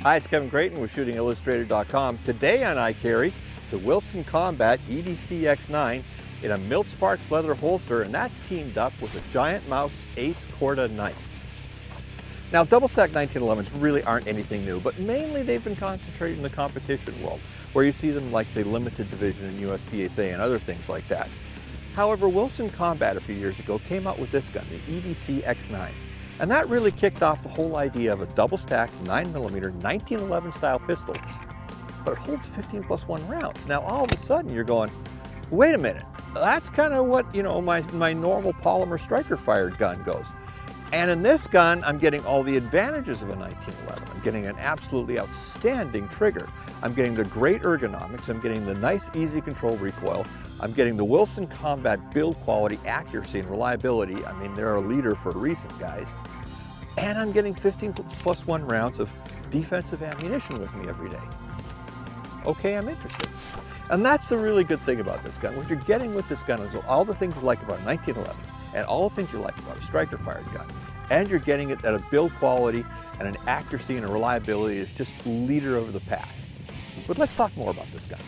Hi, it's Kevin Creighton with ShootingIllustrated.com. Today on iCarry, it's a Wilson Combat EDC X9 in a Milt Sparks leather holster, and that's teamed up with a GiantMouse Ace Corta knife. Now, double-stack 1911s really aren't anything new, but mainly they've been concentrated in the competition world, where you see them like, say, limited division in USPSA and other things like that. However, Wilson Combat a few years ago came out with this gun, the EDC X9. And that really kicked off the whole idea of a double-stack 9mm 1911 style pistol, but it holds 15+1 rounds. Now, all of a sudden, you're going, wait a minute, that's kind of what, my normal polymer striker-fired gun goes. And in this gun, I'm getting all the advantages of a 1911. I'm getting an absolutely outstanding trigger. I'm getting the great ergonomics. I'm getting the nice, easy control recoil. I'm getting the Wilson Combat build quality, accuracy, and reliability. I mean, they're a leader for a reason, guys. And I'm getting 15+1 rounds of defensive ammunition with me every day. Okay, I'm interested. And that's the really good thing about this gun. What you're getting with this gun is all the things you like about a 1911 and all the things you like about a striker-fired gun. And you're getting it at a build quality and an accuracy and a reliability that's just leader over the pack. But let's talk more about this gun.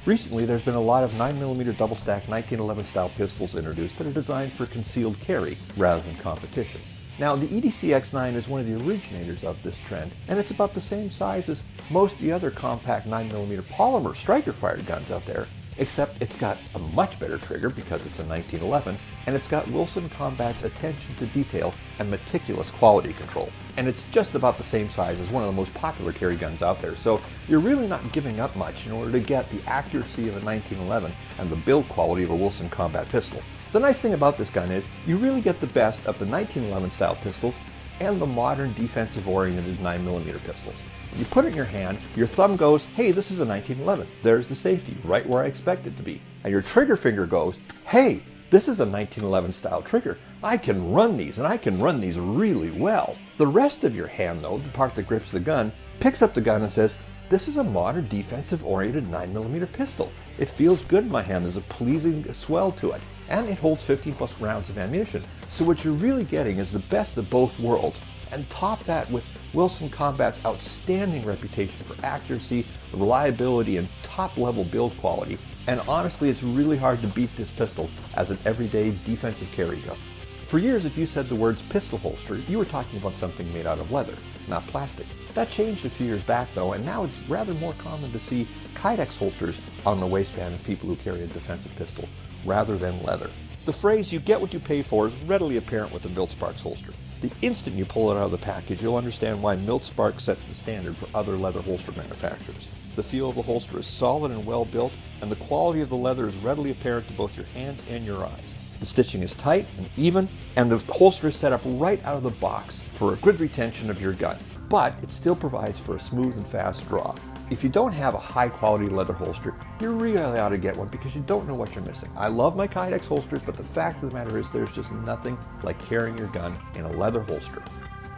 Recently, there's been a lot of 9mm double-stack 1911 style pistols introduced that are designed for concealed carry rather than competition. Now, the EDC X9 is one of the originators of this trend, and it's about the same size as most of the other compact 9mm polymer striker-fired guns out there, except it's got a much better trigger because it's a 1911, and it's got Wilson Combat's attention to detail and meticulous quality control. And it's just about the same size as one of the most popular carry guns out there, so you're really not giving up much in order to get the accuracy of a 1911 and the build quality of a Wilson Combat pistol. The nice thing about this gun is you really get the best of the 1911 style pistols and the modern defensive-oriented 9mm pistols. You put it in your hand, your thumb goes, hey, this is a 1911. There's the safety, right where I expect it to be. And your trigger finger goes, hey, this is a 1911 style trigger. I can run these, and I can run these really well. The rest of your hand, though, the part that grips the gun, picks up the gun and says, this is a modern defensive-oriented 9mm pistol. It feels good in my hand. There's a pleasing swell to it. And it holds 15+ rounds of ammunition. So what you're really getting is the best of both worlds. And top that with Wilson Combat's outstanding reputation for accuracy, reliability, and top-level build quality. And honestly, it's really hard to beat this pistol as an everyday defensive carry gun. For years, if you said the words pistol holster, you were talking about something made out of leather, not plastic. That changed a few years back, though, and now it's rather more common to see Kydex holsters on the waistband of people who carry a defensive pistol, rather than leather. The phrase, you get what you pay for, is readily apparent with the Milt Sparks holster. The instant you pull it out of the package, you'll understand why Milt Sparks sets the standard for other leather holster manufacturers. The feel of the holster is solid and well built, and the quality of the leather is readily apparent to both your hands and your eyes. The stitching is tight and even, and the holster is set up right out of the box for a good retention of your gun. But it still provides for a smooth and fast draw. If you don't have a high-quality leather holster, you really ought to get one because you don't know what you're missing. I love my Kydex holsters, but the fact of the matter is there's just nothing like carrying your gun in a leather holster.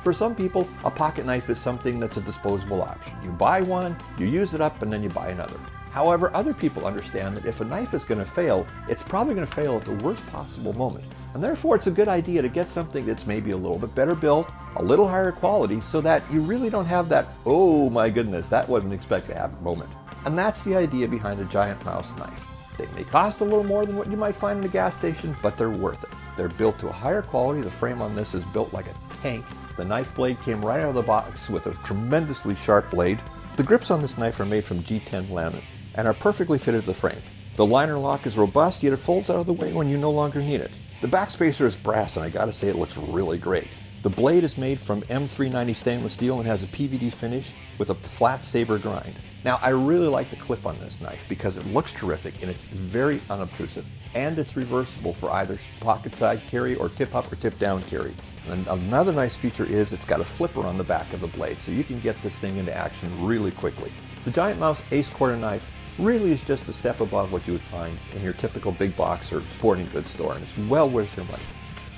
For some people, a pocket knife is something that's a disposable option. You buy one, you use it up, and then you buy another. However, other people understand that if a knife is going to fail, it's probably going to fail at the worst possible moment. And therefore, it's a good idea to get something that's maybe a little bit better built, a little higher quality, so that you really don't have that, oh my goodness, that wasn't expected to happen moment. And that's the idea behind the GiantMouse knife. They may cost a little more than what you might find in a gas station, but they're worth it. They're built to a higher quality. The frame on this is built like a tank. The knife blade came right out of the box with a tremendously sharp blade. The grips on this knife are made from G10 laminate and are perfectly fitted to the frame. The liner lock is robust, yet it folds out of the way when you no longer need it. The backspacer is brass, and I gotta say it looks really great. The blade is made from M390 stainless steel and has a PVD finish with a flat saber grind. Now, I really like the clip on this knife because it looks terrific and it's very unobtrusive. And it's reversible for either pocket side carry or tip up or tip down carry. And another nice feature is it's got a flipper on the back of the blade, so you can get this thing into action really quickly. The GiantMouse Ace Corta knife really is just a step above what you would find in your typical big box or sporting goods store, and it's well worth your money.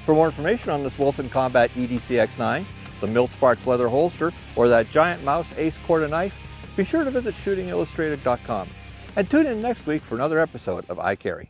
For more information on this Wilson Combat EDC X9, the Milt Sparks leather holster, or that GiantMouse Ace Corta knife, be sure to visit ShootingIllustrated.com. And tune in next week for another episode of iCarry.